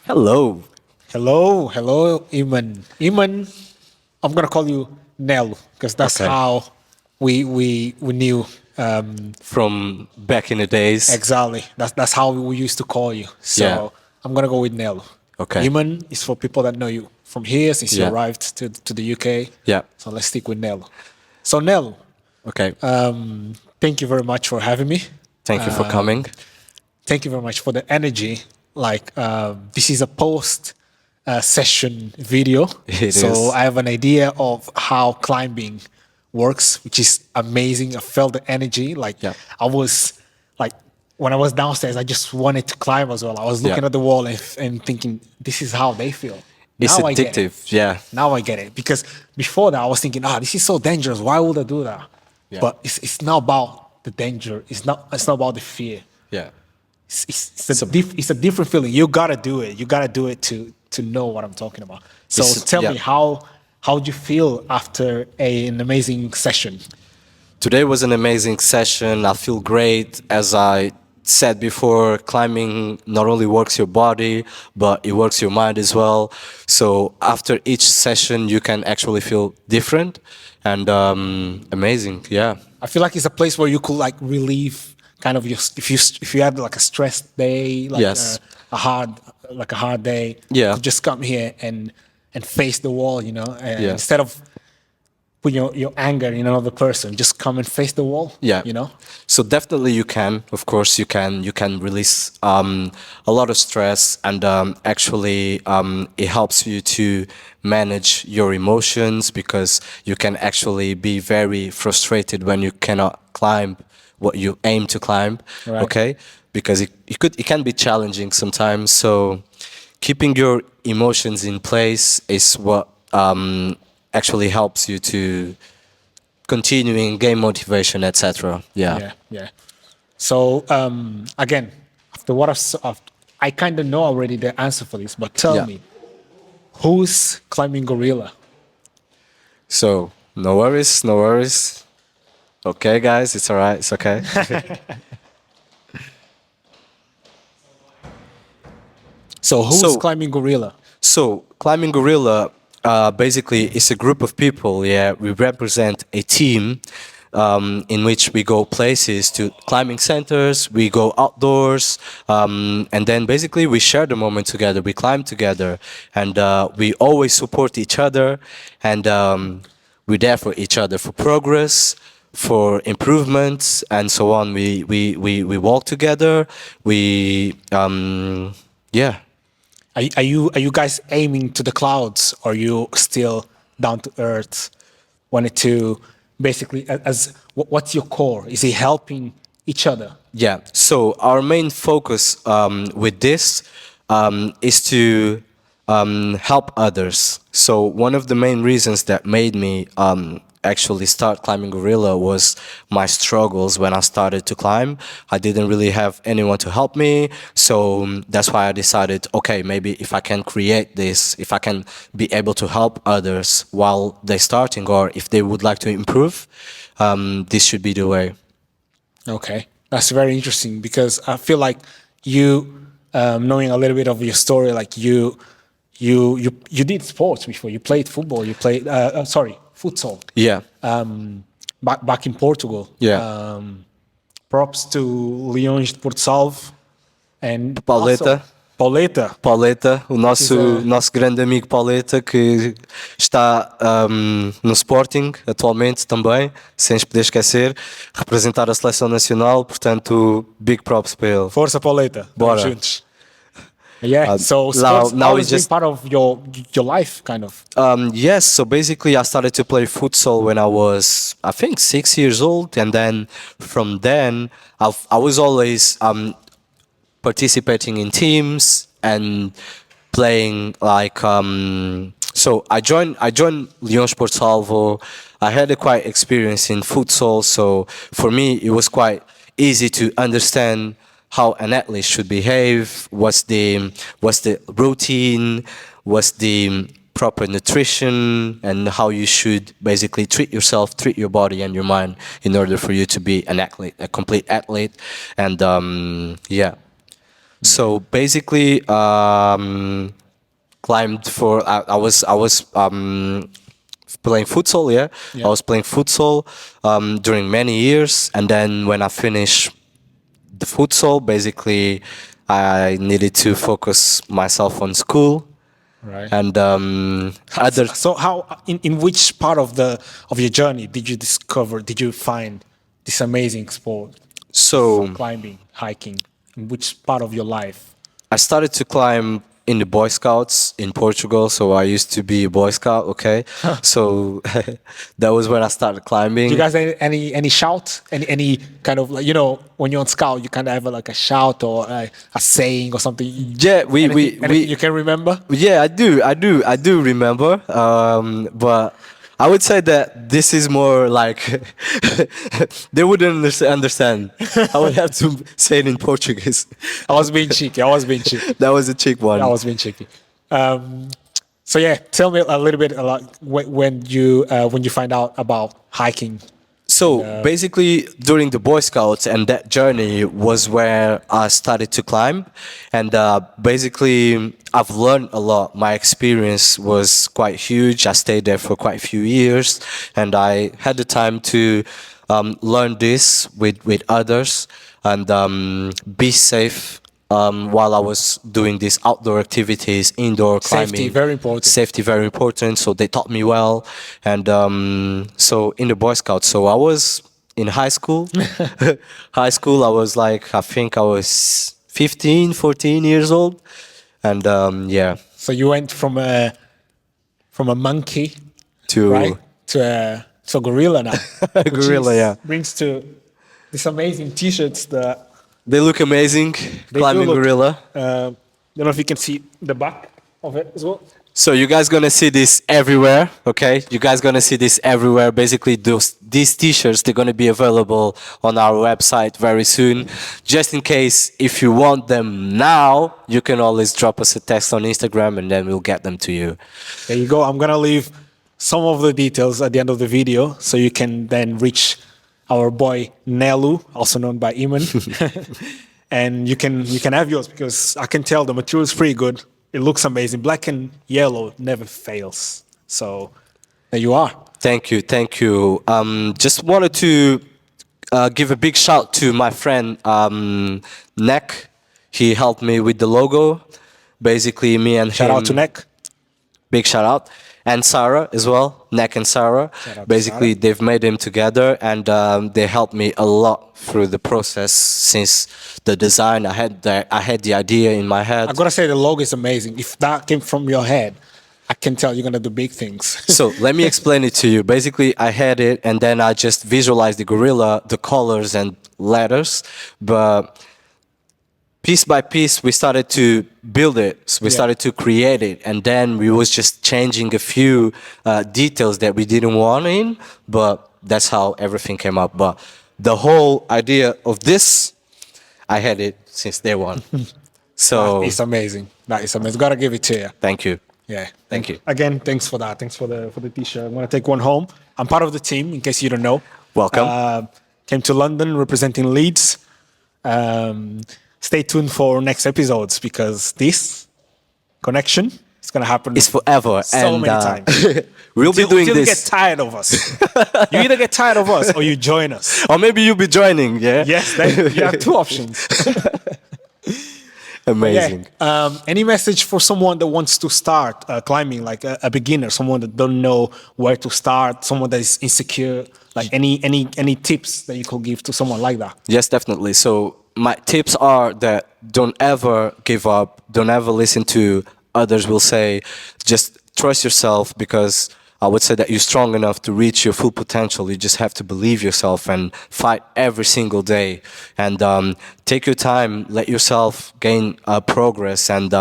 Hello. Hello, Iman. Iman, I'm gonna call you Nel because that's Okay. how we knew From back in the days. exactly. That's how we used to call you. Yeah. So I'm gonna go with Nel. Okay. Iman is for people that know you from here since you Yeah. arrived to the UK. Yeah. So let's stick with Nel. So Nel, Okay. thank you very much for having me. Thank you for coming. Thank you very much for the energy. Like this is a post session video, It so is. I have an idea of how climbing works, which is amazing. I felt the energy. Like Yeah. I was like when I was downstairs, I just wanted to climb as well. I was Yeah. looking at the wall and thinking, this is how they feel. It's Now I get it. addictive. Yeah. Now I get it because before that I was thinking, this is so dangerous. Why would I do that? Yeah. But it's not about the danger. It's not about the fear. Yeah. It's a different feeling. You gotta do it. You gotta do it to know what I'm talking about. So tell Yeah. me how'd you feel after an amazing session? Today was an amazing session. I feel great. As I said before, climbing not only works your body, but it works your mind as well. So after each session, you can actually feel different and amazing. Yeah. I feel like it's a place where you could like relieve kind of your if you had like a stressed day, like Yes. a hard day, you Yeah. could just come here and face the wall, and Yeah. instead of putting your anger in another person, just come and face the wall. Yeah. You know? So definitely you can. Of course you can. You can release a lot of stress, and actually it helps you to manage your emotions because you can actually be very frustrated when you cannot climb what you aim to climb. Right. Okay, because it can be challenging sometimes. So keeping your emotions in place is what actually helps you to continuing gain motivation, etc. Yeah. Yeah. So again, after what I kind of know already the answer for this, but tell Yeah. me, who's climbing gorilla? So no worries, no worries. Okay, guys, it's alright. It's okay. So who's So- climbing gorilla? So climbing gorilla basically is a group of people. Yeah, we represent a team in which we go places to climbing centers. We go outdoors, and then basically we share the moment together. We climb together, and we always support each other, and we're there for each other for progress, for improvements, and so on. We walk together. Yeah. Are you guys aiming to the clouds, or are you still down to earth? Wanted to basically as what's your core? Is it helping each other? Yeah. So our main focus with this is to help others. So one of the main reasons that made me actually start climbing gorilla was my struggles when I started to climb. I didn't really have anyone to help me, so that's why I decided, okay, maybe if I can create this, if I can be able to help others while they're starting, or if they would like to improve, this should be the way. Okay, that's very interesting because I feel like you, knowing a little bit of your story, like you did sports before. You played football. You played futsal. Yeah. Back in Portugal. Yeah. Props to Leões de Porto Salvo and Pauleta. also Pauleta. Pauleta, o nosso, Is a- nosso grande amigo Pauleta, que está no Sporting atualmente também, sem poder esquecer, representar a seleção nacional, portanto, big props para ele. Força Pauleta. Bora. Tamo juntos. Yeah, so now sports always we been just- part of your life, kind of. Yes, so basically I started to play futsal when I was, I think, 6 years old, and then from then I was always participating in teams and playing like so I joined Leões Porto Salvo. I had a quite experience in futsal, so for me it was quite easy to understand how an athlete should behave, what's the routine, what's the proper nutrition, and how you should basically treat yourself, treat your body and your mind in order for you to be an athlete, a complete athlete. And yeah. So basically, climbed for I was playing futsal. Yeah, Yeah. I was playing futsal during many years, and then when I finished the futsal, basically, I needed to focus myself on school Right. and other. So how in which part of the of your journey did you find this amazing sport of So climbing, hiking? In which part of your life? I started to climb in the Boy Scouts in Portugal. So I used to be a Boy Scout. Okay, so that was when I started Do you climbing. guys any shout? Any kind of like, when you're on scout, you kind of have like a shout or a saying or something. Yeah, Anything you can remember? yeah, I do remember. But I would say that this is more like they wouldn't understand. I would have to say it in Portuguese. I was being cheeky. I was being cheeky. That was a cheap I one. was being cheeky. So yeah, tell me a little bit about when you find out about hiking. So basically, during the Boy Scouts and that journey was where I started to climb, and basically I've learned a lot. My experience was quite huge. I stayed there for quite a few years, and I had the time to learn this with others and be safe while I was doing these outdoor activities, indoor climbing. Safety, very important. Safety very important. So they taught me well, and so in the Boy Scouts. So I was in high school. High school, I was like, I think I was 15, 14 years old, and yeah, So you went from a monkey, to right, to a gorilla now. Which gorilla, yeah. brings to these amazing T-shirts that They look amazing. they Climbing do look. gorilla. Don't know if you can see the back of it as well. So you guys gonna see this everywhere, okay? You guys gonna see this everywhere. Basically, these T-shirts they're gonna be available on our website very soon. Just in case, if you want them now, you can always drop us a text on Instagram, and then we'll get them to you. There you go. I'm gonna leave some of the details at the end of the video, so you can then reach our boy Nelu, also known by Iman, and you can have yours because I can tell the material is pretty good. It looks amazing. Black and yellow never fails. So there you are. Thank you, thank you. Just wanted to give a big shout to my friend Neck. He helped me with the logo. Basically, me and Shout him. out to Neck. Big shout out. And Sarah as well, Neck and Sarah. Shout out to Basically, Sarah. they've made them together, and they helped me a lot through the process. Since the design, I had the idea in my head. I gotta say the logo is amazing. If that came from your head, I can tell you're gonna do big things. So let me explain it to you. Basically, I had it, and then I just visualized the gorilla, the colors and letters, but piece by piece we started to build it. So we started to create it, and then we was just changing a few details that we didn't want in, but that's how everything came up. But the whole idea of this, I had it since day one. So It's amazing. That is amazing. Gotta give it to you. thank you. Yeah. Thank you. Again, thanks for that. Thanks for the T-shirt. I'm gonna take one home. I'm part of the team, in case you don't know. Welcome. Came to London representing Leeds. Stay tuned for next episodes because this connection is gonna happen. It's forever. so and, many times. We'll be doing Until you this. get tired of us. You either get tired of us or you join us. Or maybe you'll be joining, yeah? Yes, then you have two options. Amazing. Yeah. Any message for someone that wants to start climbing, like a beginner, someone that don't know where to start, someone that is insecure? Like any tips that you could give to someone like that? Yes, definitely. So my tips are that don't ever give up. Don't ever listen to others will say. Just trust yourself, because I would say that you're strong enough to reach your full potential. You just have to believe yourself and fight every single day. And take your time, let yourself gain progress, and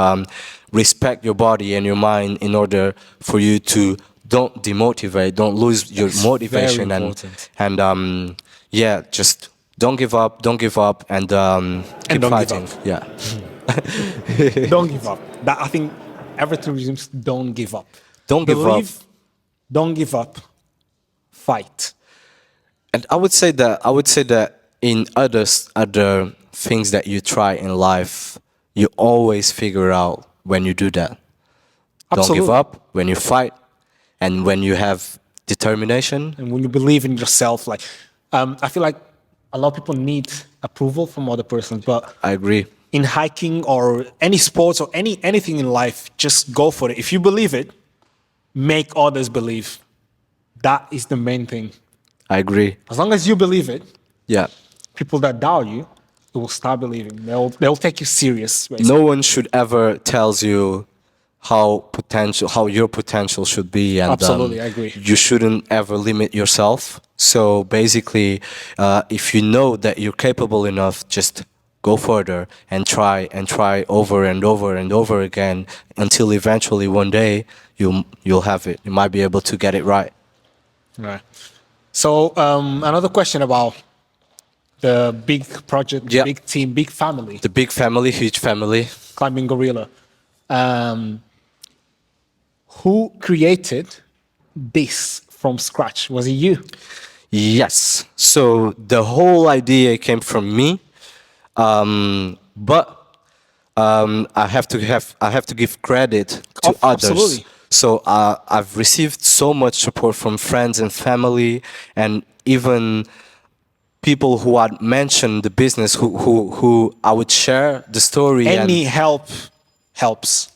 respect your body and your mind in order for you to don't demotivate, don't lose your motivation, very and important. yeah, just don't give up, and keep don't give fighting. up. Yeah, Don't give up. That I think everything resumes. Don't give up. don't give up. Believe. Don't give up. Fight. And I would say that in other things that you try in life, you always figure out when you do that. Don't give Absolutely. up when you fight, and when you have determination. And when you believe in yourself, like I feel like a lot of people need approval from other persons, but I agree. in hiking or any sports or anything in life, just go for it. If you believe it, make others believe. That is the main thing. I agree. As long as you believe it, Yeah. people that doubt you, they will start believing. They'll take you serious. Basically. No one should ever tells you how your potential should be, and Absolutely, I agree. you shouldn't ever limit yourself. So basically, if you know that you're capable enough, just go further and try over and over and over again until eventually one day you'll have it. You might be able to get it right. Right. So another question about the big project, Yeah. big team, big family, The big family, huge family. Climbing Gorilla. Who created this from scratch? Was it you? Yes. So the whole idea came from me, but I have to give credit to others. Absolutely. So I've received so much support from friends and family, and even people who had mentioned the business, who I would share the story. Any And help helps.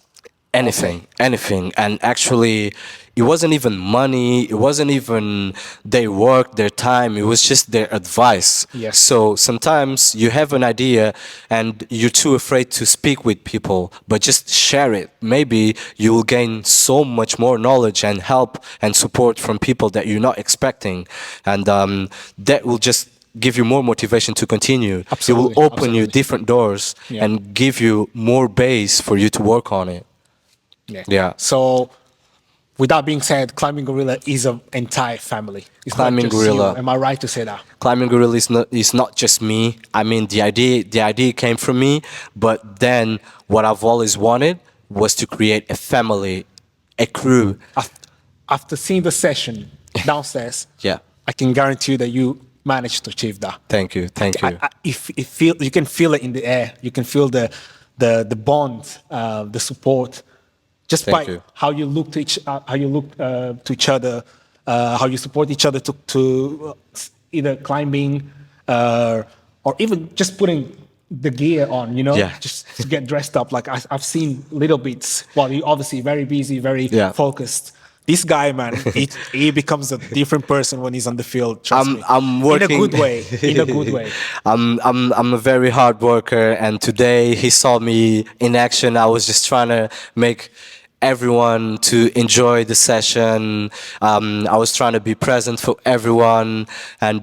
anything. And actually, it wasn't even money, it wasn't even their work, their time, it was just their advice. Yes. So sometimes you have an idea and you're too afraid to speak with people, but just share it. Maybe you will gain so much more knowledge and help and support from people that you're not expecting, and that will just give you more motivation to continue. Absolutely, It will open you absolutely. different doors, Yeah. and give you more base for you to work on it. Yeah. So, with that being said, Climbing Gorilla is an entire family. It's Climbing not just Gorilla. you. Am I right to say that? Climbing Gorilla is not just me. I mean, the idea came from me, but then what I've always wanted was to create a family, a crew. After seeing the session downstairs, Yeah. I can guarantee you that you managed to achieve that. Thank you. Thank you. You can feel it in the air. You can feel the bond, the support, just Thank by you. how you look to each other, how you support each other to either climbing, or even just putting the gear on. Yeah. Just to get dressed up. Like I've seen little bits. Well, you're obviously very busy, very Yeah. focused. This guy, man, he becomes a different person when he's on the field. Trust me. I'm working in a good way. In a good way. I'm a very hard worker, and today he saw me in action. I was just trying to make everyone to enjoy the session. I was trying to be present for everyone, and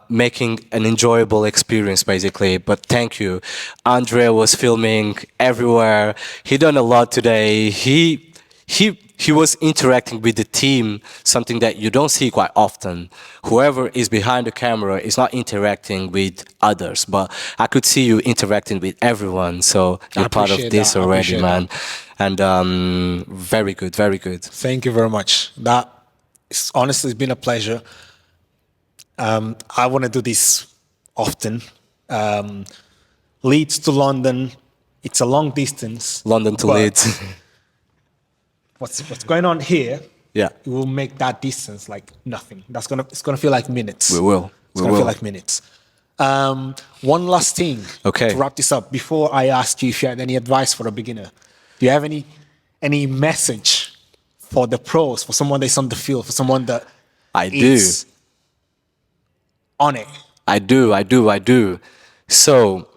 making an enjoyable experience, basically. But thank you. Andre was filming everywhere. He done a lot today. He was interacting with the team, something that you don't see quite often. Whoever is behind the camera is not interacting with others, but I could see you interacting with everyone. So you're part of appreciate this that. I already, appreciate man. And very good, very good. Thank you very much. That is honestly it's been a pleasure. I want to do this often. Leeds to London, it's a long distance. London to but Leeds. What's going on here? Yeah. It will make that distance like nothing. It's gonna feel like minutes. We will. It's We gonna will. feel like minutes. One last thing. Okay. To wrap this up, before I ask you if you had any advice for a beginner, do you have any message for the pros, for someone that's on the field, for someone that I do. is on it? I do. So,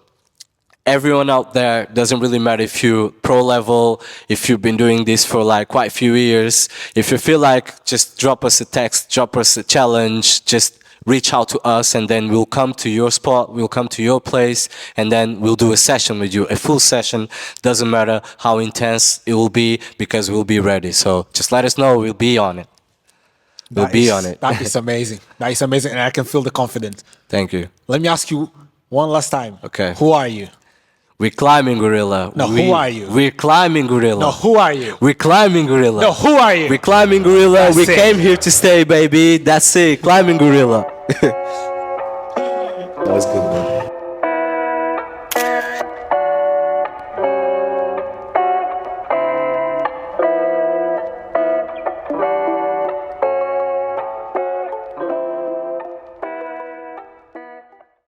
everyone out there, doesn't really matter if you pro level, if you've been doing this for like quite a few years. If you feel like, just drop us a text, drop us a challenge, just reach out to us, and then we'll come to your spot, we'll come to your place, and then we'll do a session with you, a full session. Doesn't matter how intense it will be, because we'll be ready. So just let us know, we'll be on it. We'll be on it. That is amazing. That is amazing, and I can feel the confidence. Thank you. Let me ask you one last time. Okay. Who are you? We're Climbing Gorilla. No, who are you? We're Climbing Gorilla. No, who are you? We're Climbing Gorilla. No, who are you? We're Climbing Gorilla. That's We it. came here to stay, baby. That's it. Climbing Gorilla. That was good, man.